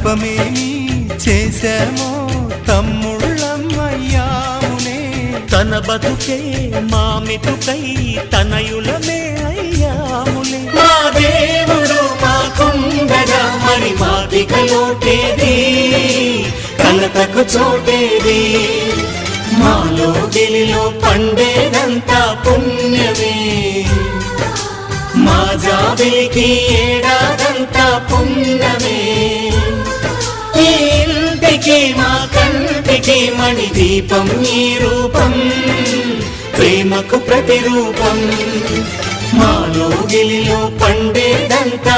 పాపమేమి చేశామో తమ్ముళ్ళమయ్యామునే. తన బతుకే మామిటుకై తనయులమే అయ్యాములే. మా దేవుడు మాకుండగా మరి మాదిక లోటేది, కలతకు చోటేది. మాలో గిలిలో పండేదంతా పుణ్యమే, మా జాబిలికి ఏడాదంతా పుణ్యమే. ఈ ఇంటికి మా కంటికి మణి దీపం ఈ రూపం, ప్రేమకు ప్రతిరూపం. మాలో గిలిలో పండేదంతా